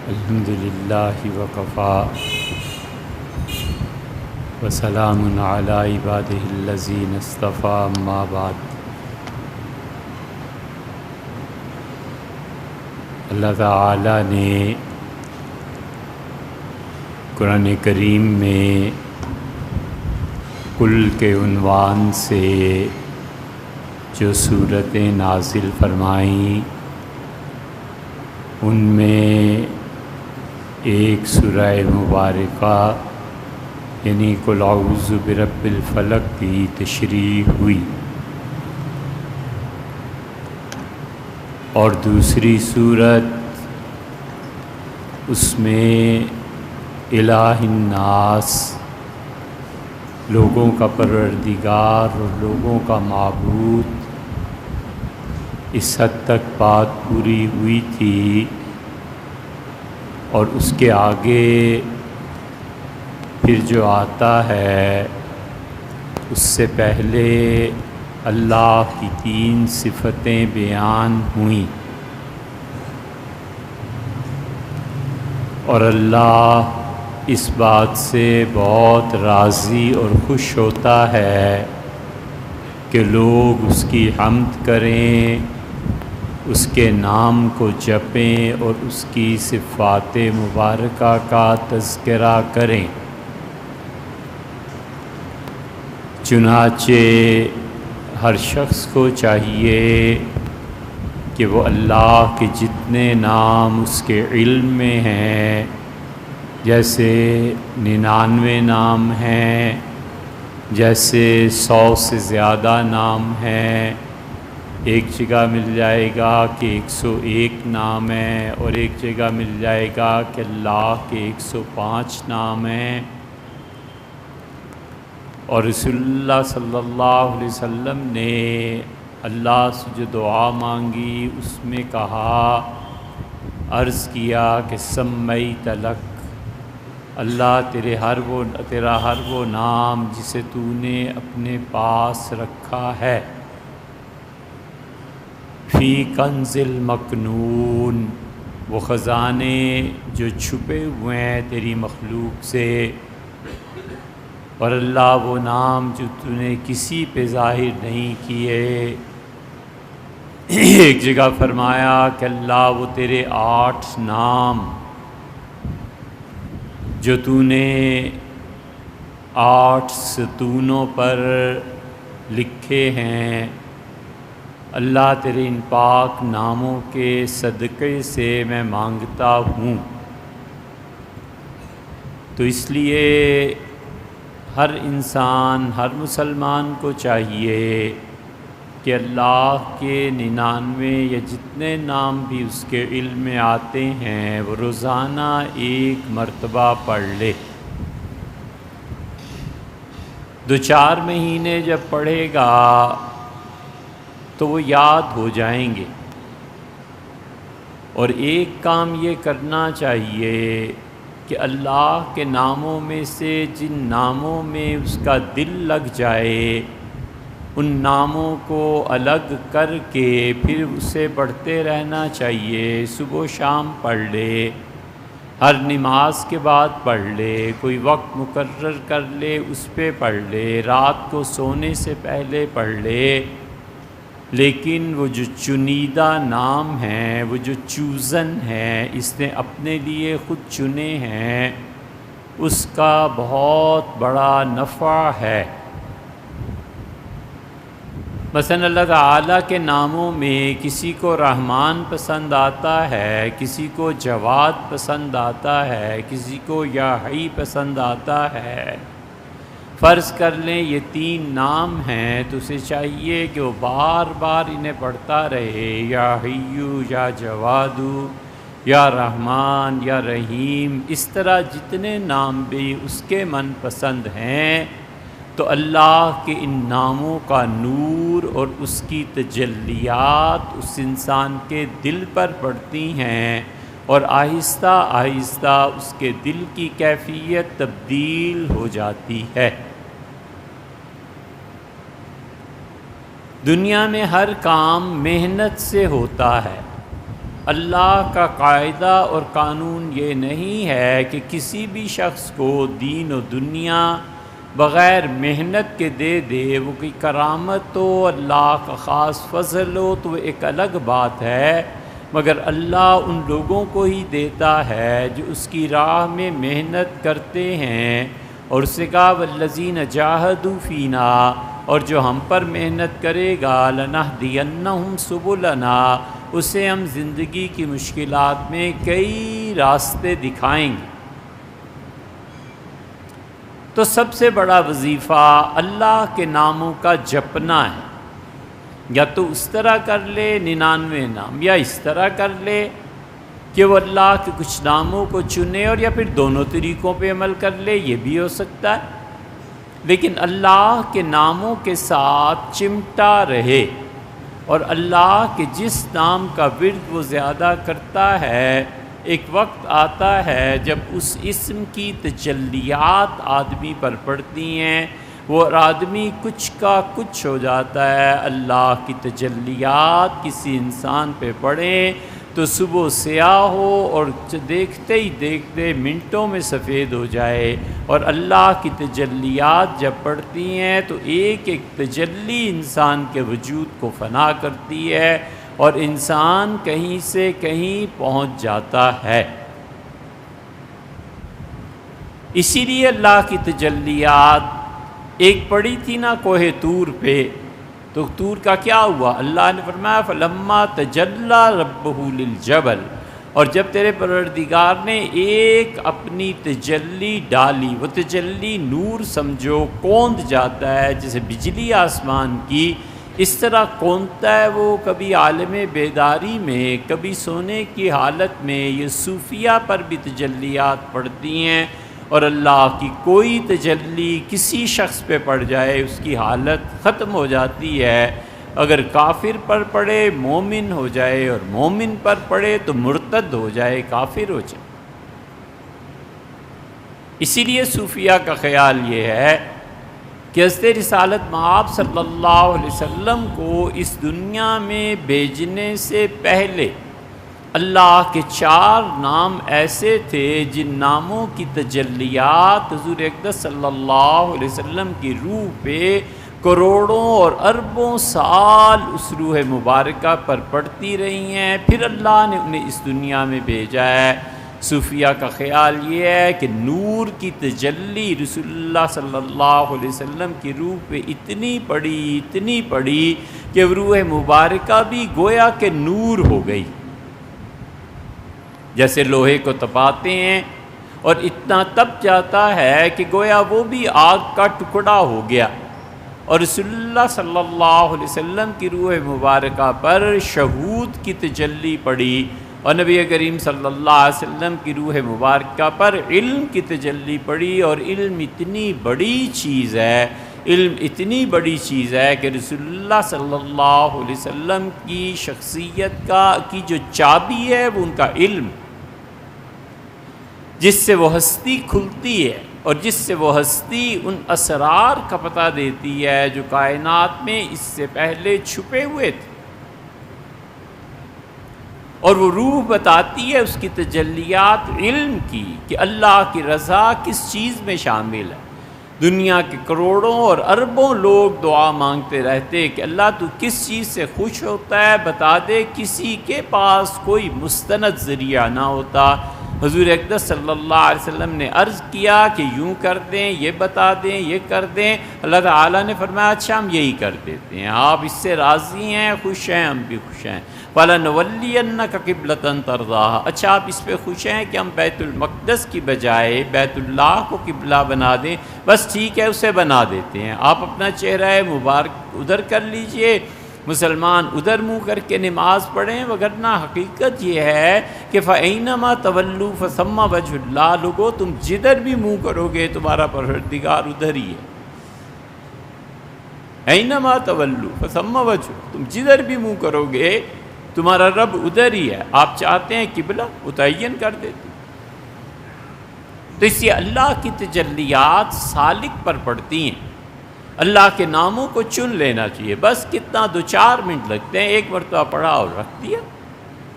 الحمد للہ وکفی وسلام علی عبادہ الذین اصطفی اما بعد۔ اللہ تعالی نے قرآن کریم میں کل کے عنوان سے جو صورتیں نازل فرمائیں ان میں ایک سورہ مبارکہ یعنی قل اعوذ برب الفلق کی تشریح ہوئی، اور دوسری صورت اس میں الہ الناس، لوگوں کا پروردگار اور لوگوں کا معبود، اس حد تک بات پوری ہوئی تھی۔ اور اس کے آگے پھر جو آتا ہے اس سے پہلے اللہ کی 3 صفتیں بیان ہوئیں، اور اللہ اس بات سے بہت راضی اور خوش ہوتا ہے کہ لوگ اس کی حمد کریں، اس کے نام کو جپیں اور اس کی صفات مبارکہ کا تذکرہ کریں۔ چنانچہ ہر شخص کو چاہیے کہ وہ اللہ کے جتنے نام اس کے علم میں ہیں، جیسے 99 نام ہیں، جیسے 100 سے زیادہ نام ہیں، ایک جگہ مل جائے گا کہ 101 نام ہیں، اور ایک جگہ مل جائے گا کہ اللہ کے 105 نام ہیں۔ اور رسول اللہ صلی اللہ علیہ وسلم نے اللہ سے جو دعا مانگی اس میں کہا، عرض کیا کہ سمیت لک، اللہ تیرا ہر وہ نام جسے تو نے اپنے پاس رکھا ہے، فی کنز المکنون، وہ خزانے جو چھپے ہوئے ہیں تیری مخلوق سے، اور اللہ وہ نام جو تو نے کسی پہ ظاہر نہیں کیے۔ ایک جگہ فرمایا کہ اللہ وہ تیرے 8 نام جو تو نے 8 ستونوں پر لکھے ہیں، اللہ تیرے ان پاک ناموں کے صدقے سے میں مانگتا ہوں۔ تو اس لیے ہر انسان، ہر مسلمان کو چاہیے کہ اللہ کے 99 یا جتنے نام بھی اس کے علم میں آتے ہیں وہ روزانہ 1 مرتبہ پڑھ لے۔ 2-4 مہینے جب پڑھے گا تو وہ یاد ہو جائیں گے۔ اور ایک کام یہ کرنا چاہیے کہ اللہ کے ناموں میں سے جن ناموں میں اس کا دل لگ جائے ان ناموں کو الگ کر کے پھر اسے پڑھتے رہنا چاہیے۔ صبح و شام پڑھ لے، ہر نماز کے بعد پڑھ لے، کوئی وقت مقرر کر لے اس پہ پڑھ لے، رات کو سونے سے پہلے پڑھ لے۔ لیکن وہ جو چنیدہ نام ہیں، وہ جو چوزن ہیں، اس نے اپنے لیے خود چنے ہیں، اس کا بہت بڑا نفع ہے۔ مثلا اللہ تعالیٰ کے ناموں میں کسی کو رحمان پسند آتا ہے، کسی کو جواد پسند آتا ہے، کسی کو یا حی پسند آتا ہے۔ فرض کر لیں یہ 3 نام ہیں تو اسے چاہیے کہ وہ بار بار انہیں پڑھتا رہے، یا حیو، یا جوادو، یا رحمان، یا رحیم۔ اس طرح جتنے نام بھی اس کے من پسند ہیں تو اللہ کے ان ناموں کا نور اور اس کی تجلیات اس انسان کے دل پر پڑتی ہیں، اور آہستہ آہستہ اس کے دل کی کیفیت تبدیل ہو جاتی ہے۔ دنیا میں ہر کام محنت سے ہوتا ہے، اللہ کا قاعدہ اور قانون یہ نہیں ہے کہ کسی بھی شخص کو دین و دنیا بغیر محنت کے دے دے، وہ کوئی کرامت ہو، اللہ کا خاص فضل ہو تو وہ ایک الگ بات ہے، مگر اللہ ان لوگوں کو ہی دیتا ہے جو اس کی راہ میں محنت کرتے ہیں، اور اس نے کہا والذین جاہدوا فینا، اور جو ہم پر محنت کرے گا لنہدینہم سبلنا، اسے ہم زندگی کی مشکلات میں کئی راستے دکھائیں گے۔ تو سب سے بڑا وظیفہ اللہ کے ناموں کا جپنا ہے، یا تو اس طرح کر لے 99 نام، یا اس طرح کر لے کہ وہ اللہ کے کچھ ناموں کو چنے، اور یا پھر دونوں طریقوں پہ عمل کر لے، یہ بھی ہو سکتا ہے، لیکن اللہ کے ناموں کے ساتھ چمٹا رہے، اور اللہ کے جس نام کا ورد وہ زیادہ کرتا ہے، ایک وقت آتا ہے جب اس اسم کی تجلیات آدمی پر پڑتی ہیں، وہ آدمی کچھ کا کچھ ہو جاتا ہے۔ اللہ کی تجلیات کسی انسان پہ پڑیں تو صبح سیاہ ہو اور دیکھتے ہی دیکھتے منٹوں میں سفید ہو جائے، اور اللہ کی تجلیات جب پڑتی ہیں تو ایک ایک تجلی انسان کے وجود کو فنا کرتی ہے، اور انسان کہیں سے کہیں پہنچ جاتا ہے۔ اسی لیے اللہ کی تجلیات ایک پڑی تھی نا کوہ طور پہ، تو طور کا کیا ہوا؟ اللہ نے فرمایا فلما تجلی ربہ للجبل، اور جب تیرے پروردگار نے ایک اپنی تجلی ڈالی، وہ تجلی نور سمجھو کوند جاتا ہے جیسے بجلی آسمان کی، اس طرح کونتا ہے وہ، کبھی عالم بیداری میں، کبھی سونے کی حالت میں، یہ صوفیہ پر بھی تجلیات پڑتی ہیں، اور اللہ کی کوئی تجلی کسی شخص پہ پڑ جائے اس کی حالت ختم ہو جاتی ہے، اگر کافر پر پڑے مومن ہو جائے، اور مومن پر پڑے تو مرتد ہو جائے، کافر ہو جائے۔ اسی لیے صوفیہ کا خیال یہ ہے کہ حضرت رسالت مآب صلی اللہ علیہ وسلم کو اس دنیا میں بھیجنے سے پہلے اللہ کے 4 نام ایسے تھے جن ناموں کی تجلیات حضور اقدس صلی اللہ علیہ وسلم کی روح پہ کروڑوں اور اربوں سال اس روح مبارکہ پر پڑتی رہی ہیں، پھر اللہ نے انہیں اس دنیا میں بھیجا ہے۔ صوفیہ کا خیال یہ ہے کہ نور کی تجلی رسول اللہ صلی اللہ علیہ وسلم کی روح پہ اتنی پڑی کہ روح مبارکہ بھی گویا کہ نور ہو گئی، جیسے لوہے کو تپاتے ہیں اور اتنا تپ جاتا ہے کہ گویا وہ بھی آگ کا ٹکڑا ہو گیا، اور رسول اللہ صلی اللہ علیہ وسلم کی روح مبارکہ پر شہود کی تجلی پڑی، اور نبی کریم صلی اللہ علیہ وسلم کی روح مبارکہ پر علم کی تجلی پڑی، اور علم اتنی بڑی چیز ہے، علم اتنی بڑی چیز ہے کہ رسول اللہ صلی اللہ علیہ وسلم کی شخصیت کی جو چابی ہے وہ ان کا علم، جس سے وہ ہستی کھلتی ہے، اور جس سے وہ ہستی ان اسرار کا پتہ دیتی ہے جو کائنات میں اس سے پہلے چھپے ہوئے تھے، اور وہ روح بتاتی ہے اس کی تجلیات علم کی کہ اللہ کی رضا کس چیز میں شامل ہے۔ دنیا کے کروڑوں اور اربوں لوگ دعا مانگتے رہتے کہ اللہ تو کس چیز سے خوش ہوتا ہے بتا دے، کسی کے پاس کوئی مستند ذریعہ نہ ہوتا۔ حضور اقدس صلی اللہ علیہ وسلم نے عرض کیا کہ یوں کر دیں، یہ بتا دیں، یہ کر دیں، اللہ تعالیٰ نے فرمایا اچھا ہم یہی کر دیتے ہیں، آپ اس سے راضی ہیں، خوش ہیں، ہم بھی خوش ہیں۔ فَلَنُوَلِّيَنَّكَ قِبْلَةً تَرْضَاهَا، اچھا آپ اس پہ خوش ہیں کہ ہم بیت المقدس کی بجائے بیت اللہ کو قبلہ بنا دیں؟ بس ٹھیک ہے، اسے بنا دیتے ہیں، آپ اپنا چہرہ مبارک ادھر کر لیجئے، مسلمان ادھر منہ کر کے نماز پڑھیں، وگرنہ حقیقت یہ ہے کہ فَأَيْنَمَا تَوَلُّوا فَثَمَّ وَجْهُ اللَّهِ، لوگو تم جدھر بھی منہ کرو گے تمہارا پروردگار ادھر ہی ہے۔ اَيْنَمَا تَوَلُّوا فَثَمَّ وَجْهُ، تم جدھر بھی منہ کرو گے تمہارا رب ادھر ہی ہے، آپ چاہتے ہیں قبلہ متعین کر دیتے۔ تو اس لیے اللہ کی تجلیات سالک پر پڑتی ہیں، اللہ کے ناموں کو چن لینا چاہیے، بس کتنا 2-4 منٹ لگتے ہیں، ایک مرتبہ پڑھا اور رکھ دیا۔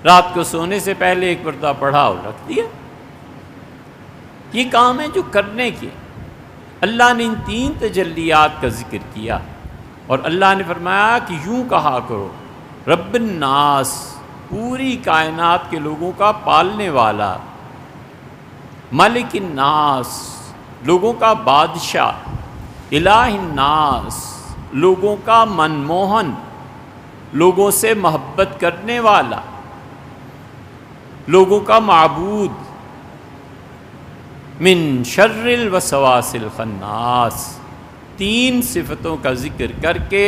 رات کو سونے سے پہلے ایک مرتبہ پڑھا اور رکھ دیا۔ یہ کام ہے جو کرنے کے۔ اللہ نے ان 3 تجلیات کا ذکر کیا اور اللہ نے فرمایا کہ یوں کہا کرو، رب الناس، پوری کائنات کے لوگوں کا پالنے والا، ملک الناس، لوگوں کا بادشاہ، الہ الناس، لوگوں کا منموہن، لوگوں سے محبت کرنے والا، لوگوں کا معبود، من شر الوسواس الخناس۔ 3 صفتوں کا ذکر کر کے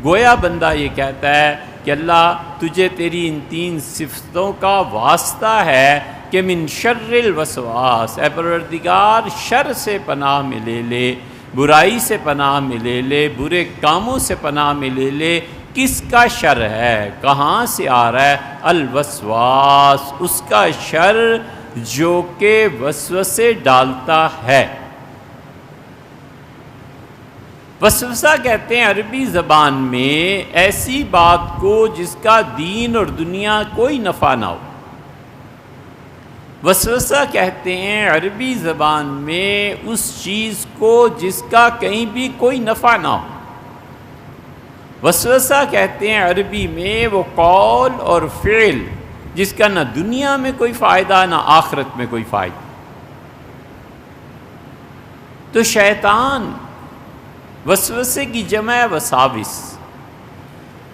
گویا بندہ یہ کہتا ہے کہ اللہ تجھے تیری ان 3 صفتوں کا واسطہ ہے کہ من شر الوسواس، اے پروردگار شر سے پناہ میں لے لے، برائی سے پناہ میں لے لے، برے کاموں سے پناہ میں لے لے۔ کس کا شر ہے؟ کہاں سے آ رہا ہے؟ الوسواس، اس کا شر جو کہ وسوسے ڈالتا ہے۔ وسوسہ کہتے ہیں عربی زبان میں ایسی بات کو جس کا دین اور دنیا کوئی نفع نہ ہو۔ وسوسہ کہتے ہیں عربی زبان میں اس چیز کو جس کا کہیں بھی کوئی نفع نہ ہو۔ وسوسہ کہتے ہیں عربی میں وہ قول اور فعل جس کا نہ دنیا میں کوئی فائدہ نہ آخرت میں کوئی فائدہ۔ تو شیطان وسوسے کی جمع ہے وساوس،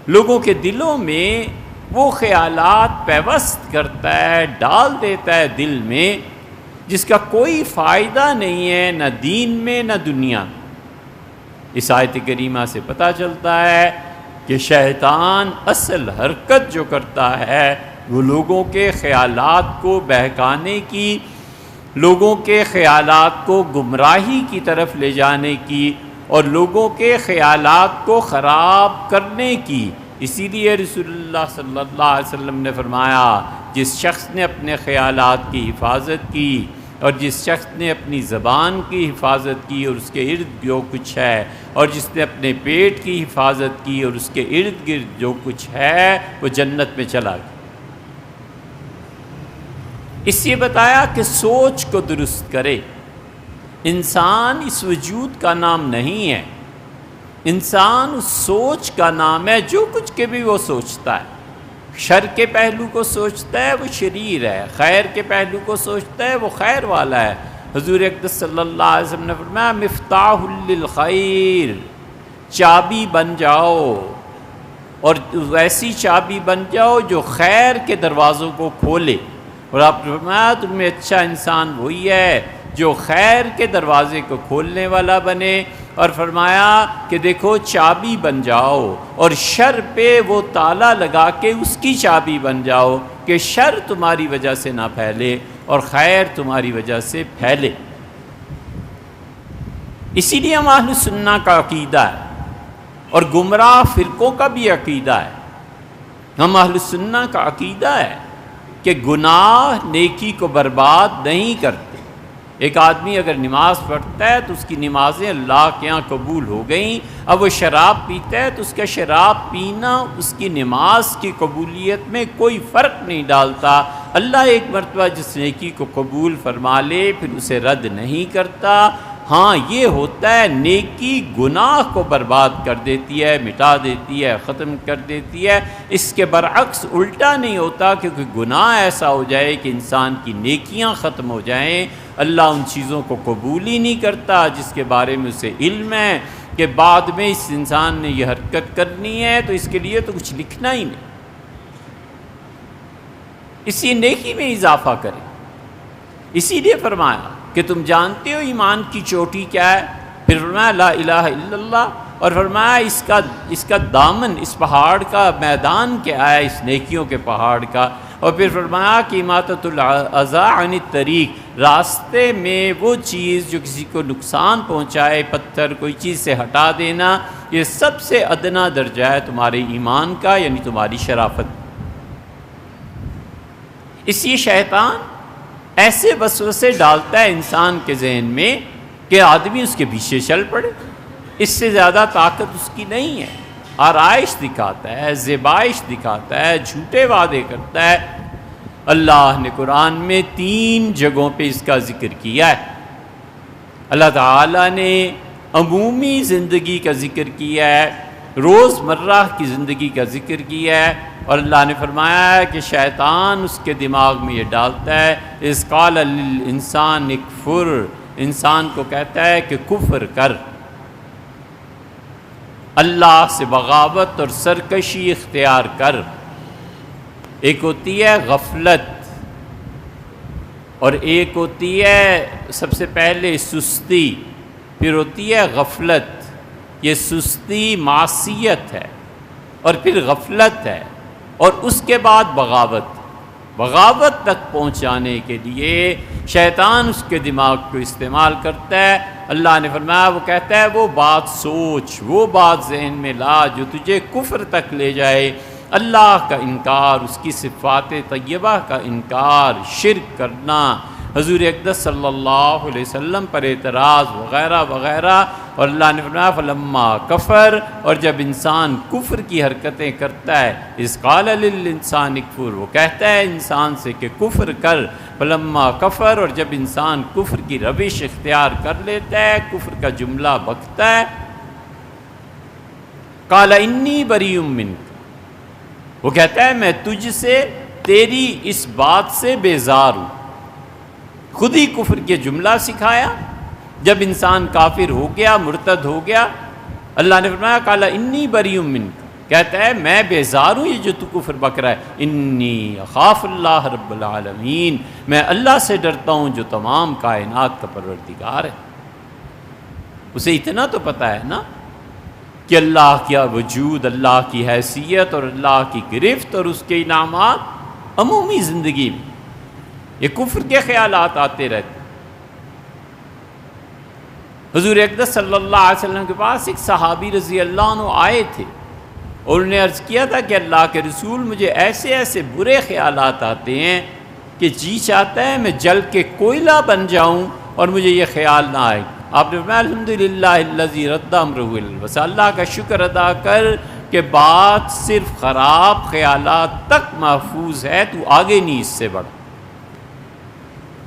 لوگوں کے دلوں میں وہ خیالات پیوست کرتا ہے، ڈال دیتا ہے دل میں جس کا کوئی فائدہ نہیں ہے نہ دین میں نہ دنیا میں۔ اس آیت کریمہ سے پتہ چلتا ہے کہ شیطان اصل حرکت جو کرتا ہے وہ لوگوں کے خیالات کو بہکانے کی، لوگوں کے خیالات کو گمراہی کی طرف لے جانے کی اور لوگوں کے خیالات کو خراب کرنے کی۔ اسی لیے رسول اللہ صلی اللہ علیہ وسلم نے فرمایا جس شخص نے اپنے خیالات کی حفاظت کی اور جس شخص نے اپنی زبان کی حفاظت کی اور اس کے ارد جو کچھ ہے، اور جس نے اپنے پیٹ کی حفاظت کی اور اس کے ارد گرد جو کچھ ہے، وہ جنت میں چلا گیا۔ اس لیے بتایا کہ سوچ کو درست کرے۔ انسان اس وجود کا نام نہیں ہے، انسان اس سوچ کا نام ہے جو کچھ کے بھی وہ سوچتا ہے۔ شر کے پہلو کو سوچتا ہے وہ شریر ہے، خیر کے پہلو کو سوچتا ہے وہ خیر والا ہے۔ حضور اقدس صلی اللہ علیہ وسلم نے فرمایا مفتاح للخیر، چابی بن جاؤ اور ویسی چابی بن جاؤ جو خیر کے دروازوں کو کھولے۔ اور آپ نے فرمایا تم میں اچھا انسان وہی ہے جو خیر کے دروازے کو کھولنے والا بنے، اور فرمایا کہ دیکھو چابی بن جاؤ اور شر پہ وہ تالا لگا کے اس کی چابی بن جاؤ کہ شر تمہاری وجہ سے نہ پھیلے اور خیر تمہاری وجہ سے پھیلے۔ اسی لیے ہم اہل سنہ کا عقیدہ ہے اور گمراہ فرقوں کا بھی عقیدہ ہے۔ ہم اہل سنہ کا عقیدہ ہے کہ گناہ نیکی کو برباد نہیں کرتے۔ ایک آدمی اگر نماز پڑھتا ہے تو اس کی نمازیں اللہ کے ہاں قبول ہو گئیں، اب وہ شراب پیتا ہے تو اس کا شراب پینا اس کی نماز کی قبولیت میں کوئی فرق نہیں ڈالتا۔ اللہ ایک مرتبہ جس نیکی کو قبول فرما لے پھر اسے رد نہیں کرتا۔ ہاں یہ ہوتا ہے نیکی گناہ کو برباد کر دیتی ہے، مٹا دیتی ہے، ختم کر دیتی ہے۔ اس کے برعکس الٹا نہیں ہوتا، کیونکہ گناہ ایسا ہو جائے کہ انسان کی نیکیاں ختم ہو جائیں، اللہ ان چیزوں کو قبول ہی نہیں کرتا جس کے بارے میں اسے علم ہے کہ بعد میں اس انسان نے یہ حرکت کرنی ہے تو اس کے لیے تو کچھ لکھنا ہی نہیں۔ اسی نیکی میں اضافہ کریں۔ اسی لیے فرمایا کہ تم جانتے ہو ایمان کی چوٹی کیا ہے، پھر فرمایا لا الہ الا اللہ، اور فرمایا اس کا دامن، اس پہاڑ کا میدان کیا ہے، اس نیکیوں کے پہاڑ کا، اور پھر فرمایا کہ اماطۃ الاذی عن الطریق، راستے میں وہ چیز جو کسی کو نقصان پہنچائے، پتھر کوئی چیز سے ہٹا دینا، یہ سب سے ادنا درجہ ہے تمہارے ایمان کا، یعنی تمہاری شرافت۔ اس لیے شیطان ایسے وسوسے ڈالتا ہے انسان کے ذہن میں کہ آدمی اس کے پیچھے چل پڑے۔ اس سے زیادہ طاقت اس کی نہیں ہے۔ آرائش دکھاتا ہے، زیبائش دکھاتا ہے، جھوٹے وعدے کرتا ہے، اللہ نے قرآن میں 3 جگہوں پہ اس کا ذکر کیا ہے۔ اللہ تعالیٰ نے عمومی زندگی کا ذکر کیا ہے، روز مرہ کی زندگی کا ذکر کیا ہے، اور اللہ نے فرمایا ہے کہ شیطان اس کے دماغ میں یہ ڈالتا ہے، اذ قال للانسان اکفر، انسان کو کہتا ہے کہ کفر کر، اللہ سے بغاوت اور سرکشی اختیار کر۔ ایک ہوتی ہے غفلت، اور ایک ہوتی ہے سب سے پہلے سستی، پھر ہوتی ہے غفلت۔ یہ سستی معصیت ہے، اور پھر غفلت ہے، اور اس کے بعد بغاوت۔ بغاوت تک پہنچانے کے لیے شیطان اس کے دماغ کو استعمال کرتا ہے۔ اللہ نے فرمایا، وہ کہتا ہے وہ بات سوچ، وہ بات ذہن میں لا جو تجھے کفر تک لے جائے، اللہ کا انکار، اس کی صفات طیبہ کا انکار، شرک کرنا، حضور اقدس صلی اللہ علیہ وسلم پر اعتراض وغیرہ وغیرہ۔ اور اللہ نے فرمایا فلما کفر، اور جب انسان کفر کی حرکتیں کرتا ہے، اذ قال للانسان اکفر، وہ کہتا ہے انسان سے کہ کفر کر، فلما کفر، اور جب انسان کفر کی روش اختیار کر لیتا ہے، کفر کا جملہ بکتا ہے، قال انی بریء منک، وہ کہتا ہے میں تجھ سے، تیری اس بات سے بیزار ہوں۔ خود ہی کفر کے جملہ سکھایا۔ جب انسان کافر ہو گیا، مرتد ہو گیا، اللہ نے فرمایا قال انی بریء منک، کہتا ہے میں بیزار ہوں یہ جو تو کفر بک رہا ہے، انی اخاف اللہ رب العالمین، میں اللہ سے ڈرتا ہوں جو تمام کائنات کا پروردگار ہے۔ اسے اتنا تو پتہ ہے نا کہ اللہ کا وجود، اللہ کی حیثیت اور اللہ کی گرفت اور اس کے انعامات عمومی زندگی میں یہ کفر کے خیالات آتے رہتے۔ حضور اقدس صلی اللہ علیہ وسلم کے پاس ایک صحابی رضی اللہ عنہ آئے تھے، اور انہوں نے عرض کیا تھا کہ اللہ کے رسول، مجھے ایسے ایسے برے خیالات آتے ہیں کہ جی چاہتا ہے میں جل کے کوئلہ بن جاؤں اور مجھے یہ خیال نہ آئے۔ آپ نے فرمایا الحمدللہ الذی رد امرہ الی البصر، اللہ کا شکر ادا کر کہ بات صرف خراب خیالات تک محفوظ ہے، تو آگے نہیں اس سے بڑھ۔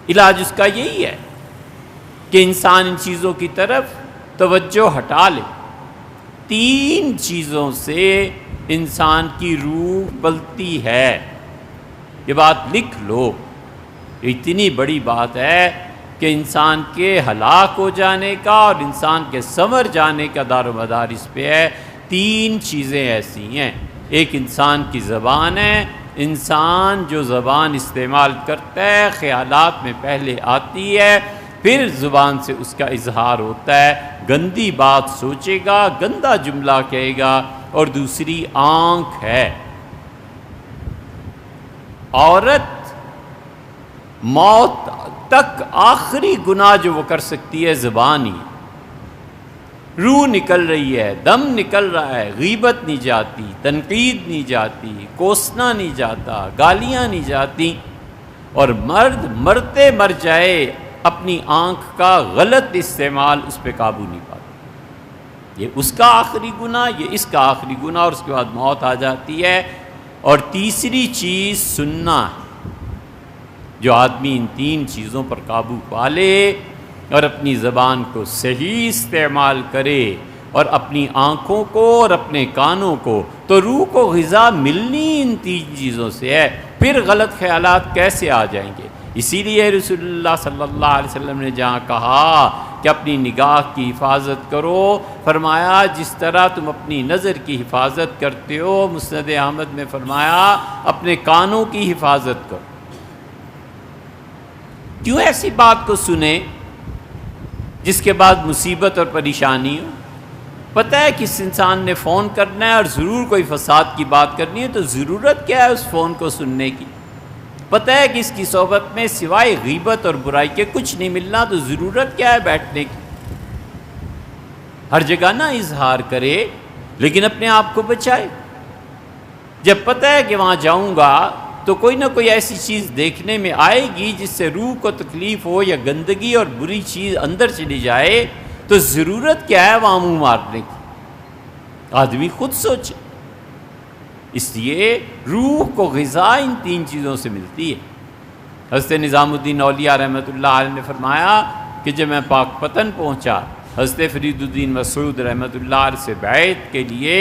علاج اس کا یہی ہے کہ انسان ان چیزوں کی طرف توجہ ہٹا لے۔ 3 چیزوں سے انسان کی روح پلتی ہے، یہ بات لکھ لو، یہ اتنی بڑی بات ہے کہ انسان کے ہلاک ہو جانے کا اور انسان کے سنور جانے کا دار و مدار اس پہ ہے۔ 3 چیزیں ایسی ہیں، ایک انسان کی زبان ہے، انسان جو زبان استعمال کرتا ہے خیالات میں پہلے آتی ہے، پھر زبان سے اس کا اظہار ہوتا ہے، گندی بات سوچے گا، گندا جملہ کہے گا۔ اور دوسری آنکھ ہے، عورت موت تک آخری گناہ جو وہ کر سکتی ہے زبان ہی، روح نکل رہی ہے، دم نکل رہا ہے، غیبت نہیں جاتی، تنقید نہیں جاتی، کوسنا نہیں جاتا، گالیاں نہیں جاتی، اور مرد مرتے مر جائے اپنی آنکھ کا غلط استعمال اس پہ قابو نہیں پاتا۔ یہ اس کا آخری گناہ، یہ اس کا آخری گناہ، اور اس کے بعد موت آ جاتی ہے۔ اور تیسری چیز سننا ہے، جو آدمی ان 3 چیزوں پر قابو پا لے اور اپنی زبان کو صحیح استعمال کرے اور اپنی آنکھوں کو اور اپنے کانوں کو، تو روح کو غذا ملنی ان 3 چیزوں سے ہے، پھر غلط خیالات کیسے آ جائیں گے؟ اسی لیے رسول اللہ صلی اللہ علیہ وسلم نے جہاں کہا کہ اپنی نگاہ کی حفاظت کرو، فرمایا جس طرح تم اپنی نظر کی حفاظت کرتے ہو، مسند احمد میں فرمایا اپنے کانوں کی حفاظت کرو۔ کیوں ایسی بات کو سنے جس کے بعد مصیبت اور پریشانی ہو؟ پتہ ہے کس انسان نے فون کرنا ہے اور ضرور کوئی فساد کی بات کرنی ہے، تو ضرورت کیا ہے اس فون کو سننے کی؟ پتہ ہے کہ اس کی صحبت میں سوائے غیبت اور برائی کے کچھ نہیں ملنا، تو ضرورت کیا ہے بیٹھنے کی؟ ہر جگہ نہ اظہار کرے، لیکن اپنے آپ کو بچائے۔ جب پتہ ہے کہ وہاں جاؤں گا تو کوئی نہ کوئی ایسی چیز دیکھنے میں آئے گی جس سے روح کو تکلیف ہو یا گندگی اور بری چیز اندر چلی جائے، تو ضرورت کیا ہے وہاں منہ مارنے کی؟ آدمی خود سوچے۔ اس لیے روح کو غذا ان 3 چیزوں سے ملتی ہے۔ حضرت نظام الدین اولیاء رحمۃ اللہ علیہ نے فرمایا کہ جب میں پاک پتن پہنچا حضرت فرید الدین مسعود رحمۃ اللہ علیہ سے بیعت کے لیے،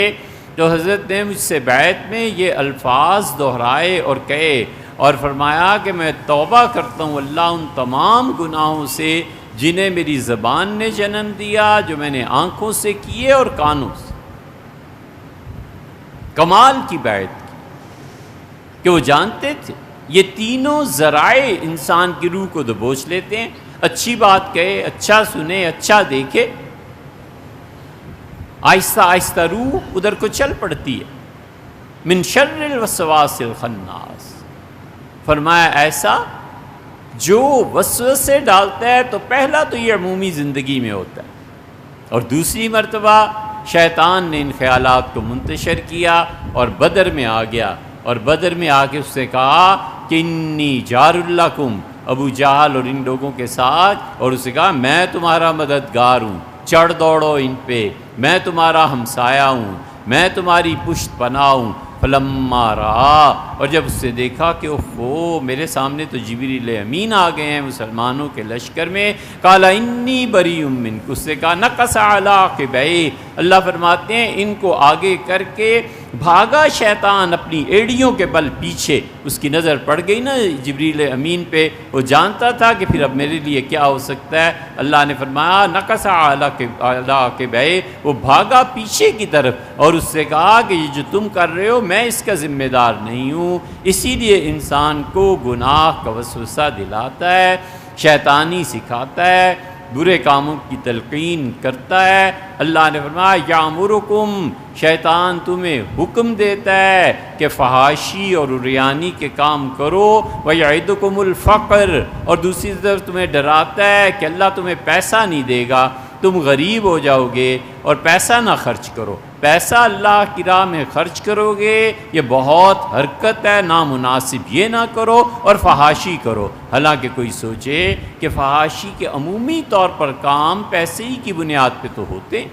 تو حضرت نے مجھ سے بیعت میں یہ الفاظ دہرائے اور کہے اور فرمایا کہ میں توبہ کرتا ہوں اللہ ان تمام گناہوں سے جنہیں میری زبان نے جنم دیا، جو میں نے آنکھوں سے کیے اور کانوں سے۔ کمال کی بیعت کی کہ وہ جانتے تھے یہ تینوں ذرائع انسان کی روح کو دبوچ لیتے ہیں، اچھی بات کہے، اچھا سنے، اچھا دیکھے، آہستہ آہستہ روح ادھر کو چل پڑتی ہے۔ من شر الوسواس الخناس، فرمایا ایسا جو وسوسے ڈالتا ہے تو پہلا تو یہ عمومی زندگی میں ہوتا ہے، اور دوسری مرتبہ شیطان نے ان خیالات کو منتشر کیا اور بدر میں آ گیا، اور بدر میں آ کے اس سے کہا کہ انی جار لکم، ابو جہل اور ان لوگوں کے ساتھ، اور اسے کہا میں تمہارا مددگار ہوں، چڑھ دوڑو ان پہ، میں تمہارا ہمسایہ ہوں، میں تمہاری پشت پناہ ہوں۔ فلما رہا، اور جب اس سے دیکھا کہ اوہ میرے سامنے تو جبریل امین آ گئے ہیں مسلمانوں کے لشکر میں، قال انی بریء منک، اس سے کہا نقص علی عقبیہ، اللہ فرماتے ہیں ان کو آگے کر کے بھاگا شیطان اپنی ایڑیوں کے بل پیچھے، اس کی نظر پڑ گئی نا جبریل امین پہ، وہ جانتا تھا کہ پھر اب میرے لیے کیا ہو سکتا ہے۔ اللہ نے فرمایا نقص علی عقبیہ، وہ بھاگا پیچھے کی طرف، اور اس سے کہا کہ یہ جو تم کر رہے ہو میں اس کا ذمہ دار نہیں ہوں۔ اسی لیے انسان کو گناہ کا وسوسہ دلاتا ہے، شیطانی سکھاتا ہے، برے کاموں کی تلقین کرتا ہے۔ اللہ نے فرمایا یامرکم، شیطان تمہیں حکم دیتا ہے کہ فحاشی اور عریانی کے کام کرو، ویعدکم الفقر، اور دوسری طرف تمہیں ڈراتا ہے کہ اللہ تمہیں پیسہ نہیں دے گا، تم غریب ہو جاؤ گے، اور پیسہ نہ خرچ کرو، پیسہ اللہ کی راہ میں خرچ کرو گے یہ بہت حرکت ہے، نامناسب یہ نہ کرو، اور فحاشی کرو۔ حالانکہ کوئی سوچے کہ فحاشی کے عمومی طور پر کام پیسے ہی کی بنیاد پہ تو ہوتے ہیں۔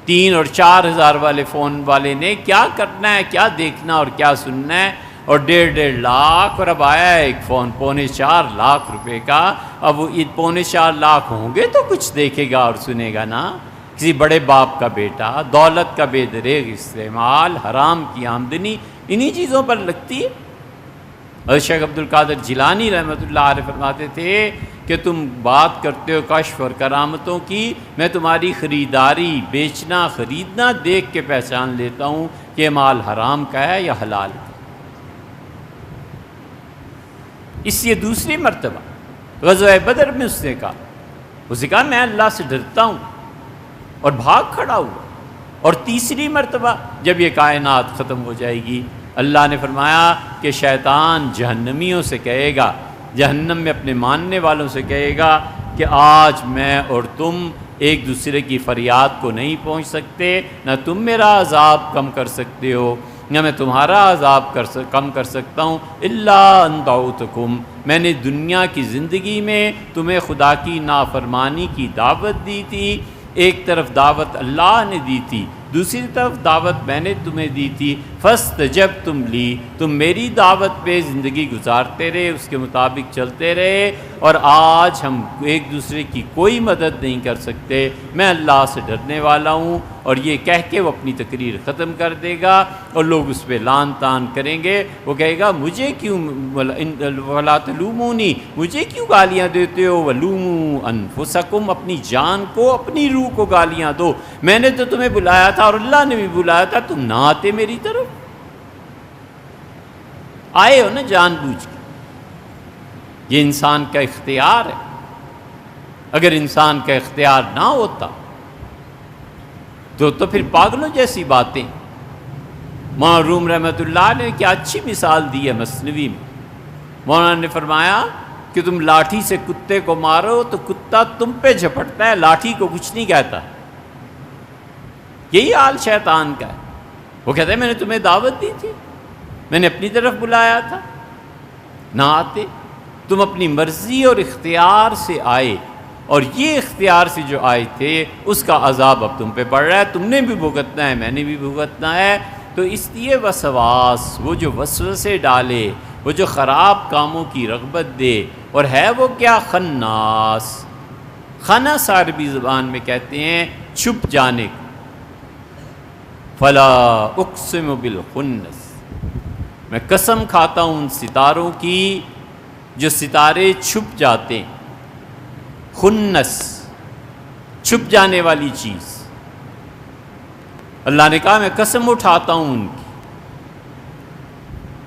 3 اور 4 ہزار والے فون والے نے کیا کرنا ہے، کیا دیکھنا اور کیا سننا ہے، اور 1.5 لاکھ، اور اب آیا ہے ایک فون 4.25 لاکھ روپے کا، اب وہ 4.25 لاکھ ہوں گے تو کچھ دیکھے گا اور سنے گا نا۔ کسی بڑے باپ کا بیٹا، دولت کا بے دریغ استعمال، حرام کی آمدنی انہی چیزوں پر لگتی ہے۔ اور شیخ عبد القادر جیلانی رحمۃ اللہ علیہ فرماتے تھے کہ تم بات کرتے ہو کشف اور کرامتوں کی، میں تمہاری خریداری، بیچنا خریدنا دیکھ کے پہچان لیتا ہوں کہ یہ مال حرام کا ہے یا حلال کا۔ اس لیے دوسری مرتبہ غزوہ بدر میں اس نے کہا میں اللہ سے ڈرتا ہوں، اور بھاگ کھڑا ہوا۔ اور تیسری مرتبہ جب یہ کائنات ختم ہو جائے گی، اللہ نے فرمایا کہ شیطان جہنمیوں سے کہے گا، جہنم میں اپنے ماننے والوں سے کہے گا کہ آج میں اور تم ایک دوسرے کی فریاد کو نہیں پہنچ سکتے، نہ تم میرا عذاب کم کر سکتے ہو نہ میں تمہارا عذاب کم کر سکتا ہوں، الا ان دعوتکم، میں نے دنیا کی زندگی میں تمہیں خدا کی نافرمانی کی دعوت دی تھی، ایک طرف دعوت اللہ نے دی تھی، دوسری طرف دعوت میں نے تمہیں دی تھی، فاستجبتم لی، تم میری دعوت پہ زندگی گزارتے رہے، اس کے مطابق چلتے رہے، اور آج ہم ایک دوسرے کی کوئی مدد نہیں کر سکتے، میں اللہ سے ڈرنے والا ہوں۔ اور یہ کہہ کے وہ اپنی تقریر ختم کر دے گا، اور لوگ اس پہ لان تان کریں گے، وہ کہے گا مجھے کیوں ولا تلومونی، مجھے کیوں گالیاں دیتے ہو، ولوموا انفسکم، اپنی جان کو اپنی روح کو گالیاں دو، میں نے تو تمہیں بلایا تھا اور اللہ نے بھی بلایا تھا، تم نہ آتے میری طرف، آئے ہو نا جان بوجھ کے۔ یہ انسان کا اختیار ہے، اگر انسان کا اختیار نہ ہوتا تو پھر پاگلوں جیسی باتیں۔ مولانا روم رحمۃ اللہ نے کیا اچھی مثال دی ہے مثنوی میں، مولانا نے فرمایا کہ تم لاٹھی سے کتے کو مارو تو کتا تم پہ جھپٹتا ہے، لاٹھی کو کچھ نہیں کہتا۔ یہی حال شیطان کا ہے، وہ کہتا ہے میں نے تمہیں دعوت دی تھی، میں نے اپنی طرف بلایا تھا، نہ آتے، تم اپنی مرضی اور اختیار سے آئے، اور یہ اختیار سے جو آئے تھے اس کا عذاب اب تم پہ پڑ رہا ہے، تم نے بھی بھگتنا ہے، میں نے بھی بھگتنا ہے۔ تو اس لیے وسواس، وہ جو وسوسے ڈالے، وہ جو خراب کاموں کی رغبت دے، اور ہے وہ کیا؟ خناس۔ خنس عربی زبان میں کہتے ہیں چھپ جانے کو۔ فلا اقسم بالخنس، میں قسم کھاتا ہوں ان ستاروں کی جو ستارے چھپ جاتے ہیں۔ خنس، چھپ جانے والی چیز۔ اللہ نے کہا میں قسم اٹھاتا ہوں ان کی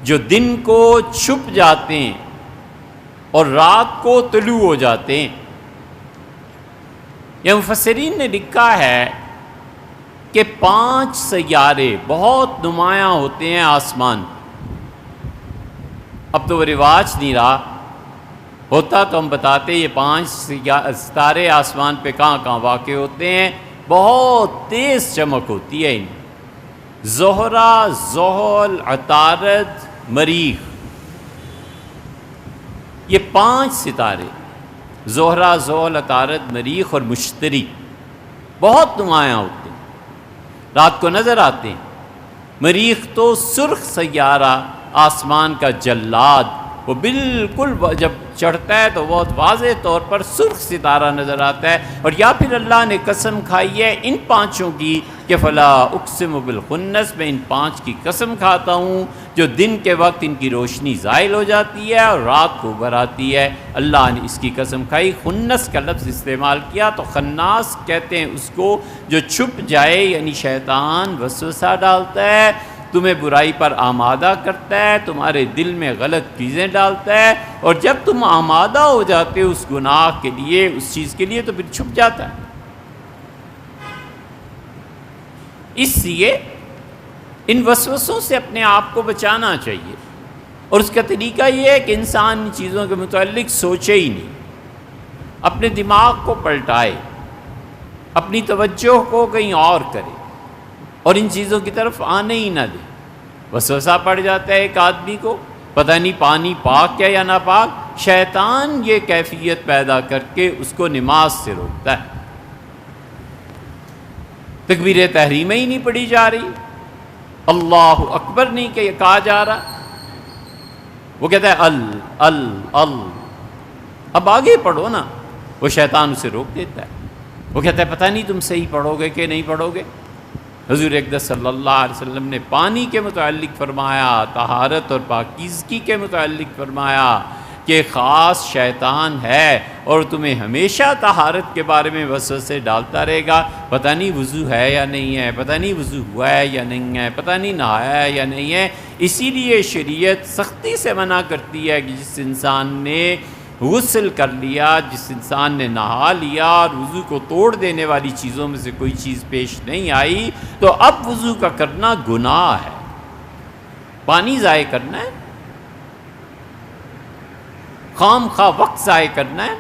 جو دن کو چھپ جاتے ہیں اور رات کو طلوع ہو جاتے ہیں۔ یہ مفسرین نے لکھا ہے کہ 5 سیارے بہت نمایاں ہوتے ہیں آسمان۔ اب تو وہ رواج نہیں رہا، ہوتا تو ہم بتاتے یہ 5 ستارے آسمان پہ کہاں کہاں واقع ہوتے ہیں۔ بہت تیز چمک ہوتی ہے ان، زہرہ، زحل، عطارد، مریخ، یہ 5 ستارے، زہرہ، زحل، عطارد، مریخ اور مشتری، بہت نمایاں ہوتے ہیں، رات کو نظر آتے ہیں۔ مریخ تو سرخ سیارہ، آسمان کا جلاد، وہ بالکل جب چڑھتا ہے تو بہت واضح طور پر سرخ ستارہ نظر آتا ہے۔ اور یا پھر اللہ نے قسم کھائی ہے ان 5 کی کہ فلا اقسم بالخنس، میں ان 5 کی قسم کھاتا ہوں جو دن کے وقت ان کی روشنی زائل ہو جاتی ہے اور رات کو ابھر آتی ہے۔ اللہ نے اس کی قسم کھائی، خنس کا لفظ استعمال کیا۔ تو خناس کہتے ہیں اس کو جو چھپ جائے، یعنی شیطان وسوسہ ڈالتا ہے، تمہیں برائی پر آمادہ کرتا ہے، تمہارے دل میں غلط چیزیں ڈالتا ہے، اور جب تم آمادہ ہو جاتے ہو اس گناہ کے لیے، اس چیز کے لیے، تو پھر چھپ جاتا ہے۔ اس لیے ان وسوسوں سے اپنے آپ کو بچانا چاہیے، اور اس کا طریقہ یہ ہے کہ انسان ان چیزوں کے متعلق سوچے ہی نہیں، اپنے دماغ کو پلٹائے، اپنی توجہ کو کہیں اور کرے، اور ان چیزوں کی طرف آنے ہی نہ دے۔ وسوسہ پڑ جاتا ہے ایک آدمی کو، پتہ نہیں پانی پاک ہے یا ناپاک، شیطان یہ کیفیت پیدا کر کے اس کو نماز سے روکتا ہے۔ تکبیر تحریمہ ہی نہیں پڑھی جا رہی، اللہ اکبر نہیں کہ کہا جا رہا، وہ کہتا ہے ال، اب آگے پڑھو نا، وہ شیطان اسے روک دیتا ہے۔ وہ کہتا ہے پتہ نہیں تم صحیح پڑھو گے کہ نہیں پڑھو گے۔ حضور اقدس صلی اللہ علیہ وسلم نے پانی کے متعلق فرمایا، طہارت اور پاکیزگی کے متعلق فرمایا کہ خاص شیطان ہے اور تمہیں ہمیشہ طہارت کے بارے میں وسوسے ڈالتا رہے گا، پتہ نہیں وضو ہے یا نہیں ہے، پتہ نہیں وضو ہوا ہے یا نہیں ہے، پتہ نہیں نہایا ہے یا نہیں ہے۔ اسی لیے شریعت سختی سے منع کرتی ہے کہ جس انسان نے غسل کر لیا، جس انسان نے نہا لیا اور وضو کو توڑ دینے والی چیزوں میں سے کوئی چیز پیش نہیں آئی، تو اب وضو کا کرنا گناہ ہے، پانی ضائع کرنا ہے، خام خواہ وقت ضائع کرنا ہے۔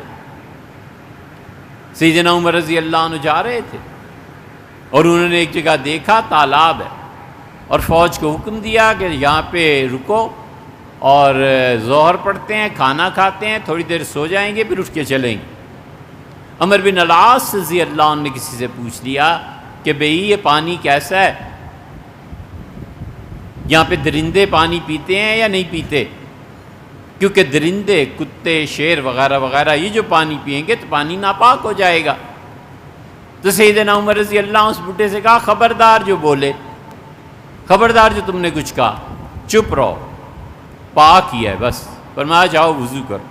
سیدنا عمر رضی اللہ عنہ جا رہے تھے اور انہوں نے ایک جگہ دیکھا تالاب ہے، اور فوج کو حکم دیا کہ یہاں پہ رکو اور ظہر پڑھتے ہیں، کھانا کھاتے ہیں، تھوڑی دیر سو جائیں گے، پھر اٹھ کے چلیں گے۔ عمر بن العاص رضی اللہ عنہ نے کسی سے پوچھ لیا کہ بھئی یہ پانی کیسا ہے، یہاں پہ درندے پانی پیتے ہیں یا نہیں پیتے؟ کیونکہ درندے، کتے، شیر وغیرہ وغیرہ یہ جو پانی پئیں گے تو پانی ناپاک ہو جائے گا۔ تو سیدنا عمر رضی اللہ عنہ اس بڈھے سے کہا خبردار جو بولے، خبردار جو تم نے کچھ کہا، چپ رہو، پاک ہی ہے بس۔ فرمایا جاؤ وضو کرو۔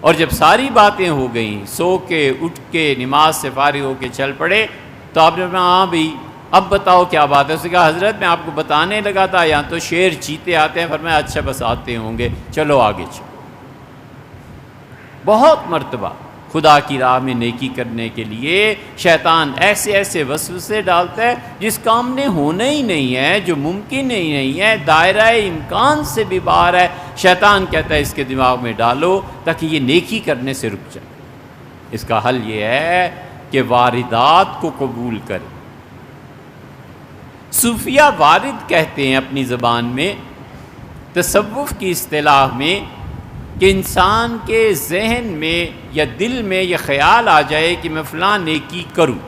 اور جب ساری باتیں ہو گئیں، سو کے اٹھ کے نماز سے فارغ ہو کے چل پڑے، تو آپ نے فرمایا ہاں بھئی اب بتاؤ کیا بات ہے؟ اس نے کہا حضرت میں آپ کو بتانے لگا تھا یہاں تو شیر چیتے آتے ہیں۔ فرمایا اچھا بس آتے ہوں گے، چلو آگے چلو۔ بہت مرتبہ خدا کی راہ میں نیکی کرنے کے لیے شیطان ایسے ایسے وسوسے ڈالتا ہے جس کام نے ہونا ہی نہیں ہے، جو ممکن ہی نہیں ہے، دائرہ امکان سے بھی باہر ہے۔ شیطان کہتا ہے اس کے دماغ میں ڈالو تاکہ یہ نیکی کرنے سے رک جائے۔ اس کا حل یہ ہے کہ واردات کو قبول کرے۔ صوفیہ وارد کہتے ہیں اپنی زبان میں، تصوف کی اصطلاح میں کہ انسان کے ذہن میں یا دل میں یہ خیال آ جائے کہ میں فلاں نیکی کروں.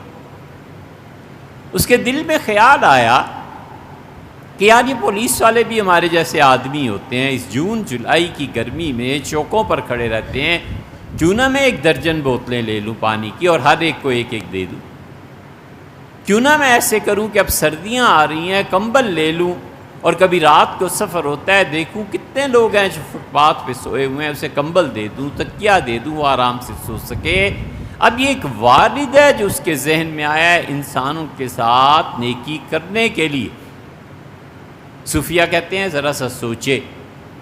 اس کے دل میں خیال آیا کہ یار یہ پولیس والے بھی ہمارے جیسے آدمی ہوتے ہیں، اس جون جولائی کی گرمی میں چوکوں پر کھڑے رہتے ہیں، کیوں نہ میں 1 درجن بوتلیں لے لوں پانی کی اور ہر ایک کو 1 دے دوں. کیوں نہ میں ایسے کروں کہ اب سردیاں آ رہی ہیں، کمبل لے لوں، اور کبھی رات کو سفر ہوتا ہے دیکھوں کتنے لوگ ہیں جو فٹ پاتھ پہ سوئے ہوئے ہیں، اسے کمبل دے دوں، تکیہ دے دوں، وہ آرام سے سو سکے. اب یہ ایک والد ہے جو اس کے ذہن میں آیا ہے انسانوں کے ساتھ نیکی کرنے کے لیے. صوفیہ کہتے ہیں ذرا سا سوچے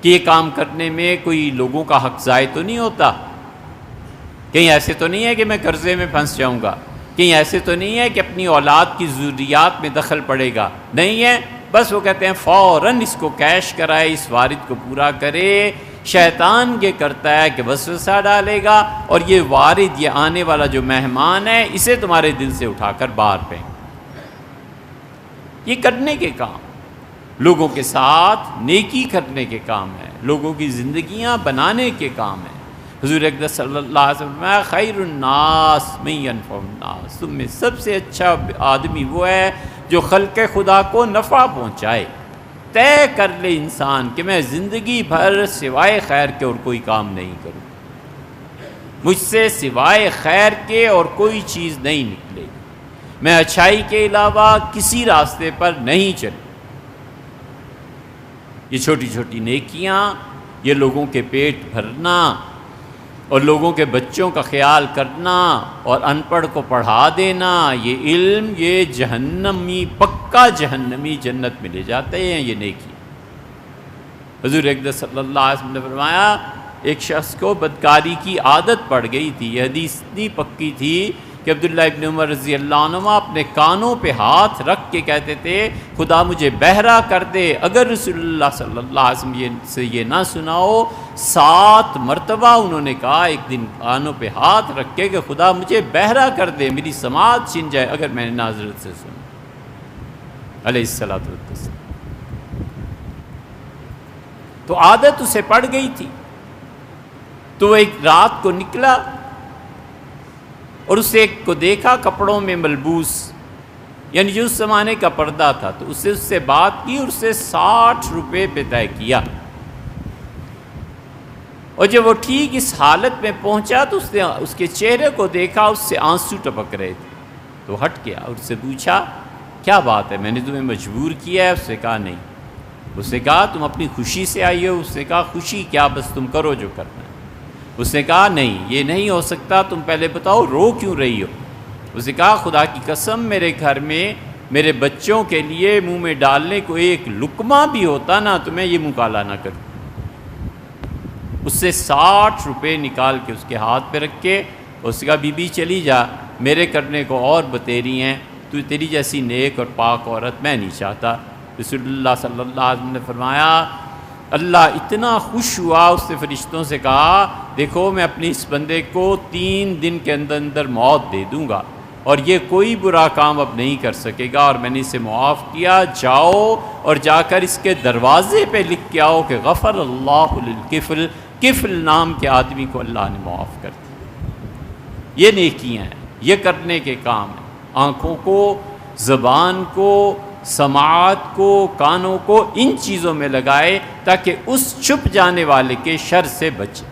کہ یہ کام کرنے میں کوئی لوگوں کا حق ضائع تو نہیں ہوتا، کہیں ایسے تو نہیں ہے کہ میں قرضے میں پھنس جاؤں گا، کہیں ایسے تو نہیں ہے کہ اپنی اولاد کی ضروریات میں دخل پڑے گا، نہیں ہے. بس وہ کہتے ہیں فوراً اس کو کیش کرائے، اس وارد کو پورا کرے. شیطان یہ کرتا ہے کہ وسوسہ ڈالے گا اور یہ وارد، یہ آنے والا جو مہمان ہے، اسے تمہارے دل سے اٹھا کر باہر پھینک. یہ کرنے کے کام، لوگوں کے ساتھ نیکی کرنے کے کام ہے، لوگوں کی زندگیاں بنانے کے کام ہے. حضور اقدس صلی اللہ علیہ وسلم فرمایا خیر الناس من ینفع الناس، تم میں سب سے اچھا آدمی وہ ہے جو خلق خدا کو نفع پہنچائے. طے کر لے انسان کہ میں زندگی بھر سوائے خیر کے اور کوئی کام نہیں کروں، مجھ سے سوائے خیر کے اور کوئی چیز نہیں نکلے گی، میں اچھائی کے علاوہ کسی راستے پر نہیں چلوں. یہ چھوٹی چھوٹی نیکیاں، یہ لوگوں کے پیٹ بھرنا اور لوگوں کے بچوں کا خیال کرنا اور ان پڑھ کو پڑھا دینا، یہ علم، یہ جہنمی، پکا جہنمی جنت میں لے جاتے ہیں یہ نیکی. حضور اقدس صلی اللہ علیہ وسلم نے فرمایا ایک شخص کو بدکاری کی عادت پڑ گئی تھی. یہ حدیث اتنی پکی تھی کہ عبداللہ ابن عمر رضی اللہ عنہ اپنے کانوں پہ ہاتھ رکھ کے کہتے تھے خدا مجھے بہرا کر دے. اگر رسول اللہ صلی اللہ علیہ وسلم سے یہ نہ سناؤ، 7 مرتبہ انہوں نے کہا ایک دن کانوں پہ ہاتھ رکھ کے کہ خدا مجھے بہرا کر دے، میری سماعت چھن جائے اگر میں نے نہ حضرت سے سنا علیہ الصلوۃ والتسلیم. تو عادت اسے پڑ گئی تھی. تو ایک رات کو نکلا اور اس ایک کو دیکھا کپڑوں میں ملبوس، یعنی جو اس زمانے کا پردہ تھا، تو اس سے بات کی اور اس سے 60 روپے پہ طے کیا. اور جب وہ ٹھیک اس حالت میں پہنچا تو اس نے اس کے چہرے کو دیکھا، اس سے آنسو ٹپک رہے تھے. تو ہٹ گیا اور اس سے پوچھا کیا بات ہے، میں نے تمہیں مجبور کیا ہے؟ اس نے کہا نہیں. اس نے کہا تم اپنی خوشی سے آئی ہو؟ اس نے کہا خوشی کیا، بس تم کرو جو کرنا ہے. اس نے کہا نہیں یہ نہیں ہو سکتا، تم پہلے بتاؤ رو کیوں رہی ہو؟ اس نے کہا خدا کی قسم میرے گھر میں میرے بچوں کے لیے منہ میں ڈالنے کو ایک لقمہ بھی ہوتا نا تو میں یہ منہ کالا نہ کروں. اس سے 60 روپے نکال کے اس کے ہاتھ پہ رکھ کے اس نے کہا بی بی چلی جا، میرے کرنے کو اور بتیری ہیں، تو تیری جیسی نیک اور پاک عورت میں نہیں چاہتا. رسول اللہ صلی اللہ علیہ وسلم نے فرمایا اللہ اتنا خوش ہوا، اس نے فرشتوں سے کہا دیکھو میں اپنے اس بندے کو 3 دن کے اندر اندر موت دے دوں گا اور یہ کوئی برا کام اب نہیں کر سکے گا، اور میں نے اسے معاف کیا. جاؤ اور جا کر اس کے دروازے پہ لکھ کے آؤ کہ غفر اللہ للکفل، کفل نام کے آدمی کو اللہ نے معاف کر دیا. یہ نیکیاں ہیں، یہ کرنے کے کام ہیں. آنکھوں کو، زبان کو، سماعت کو، کانوں کو ان چیزوں میں لگائے تاکہ اس چھپ جانے والے کے شر سے بچے.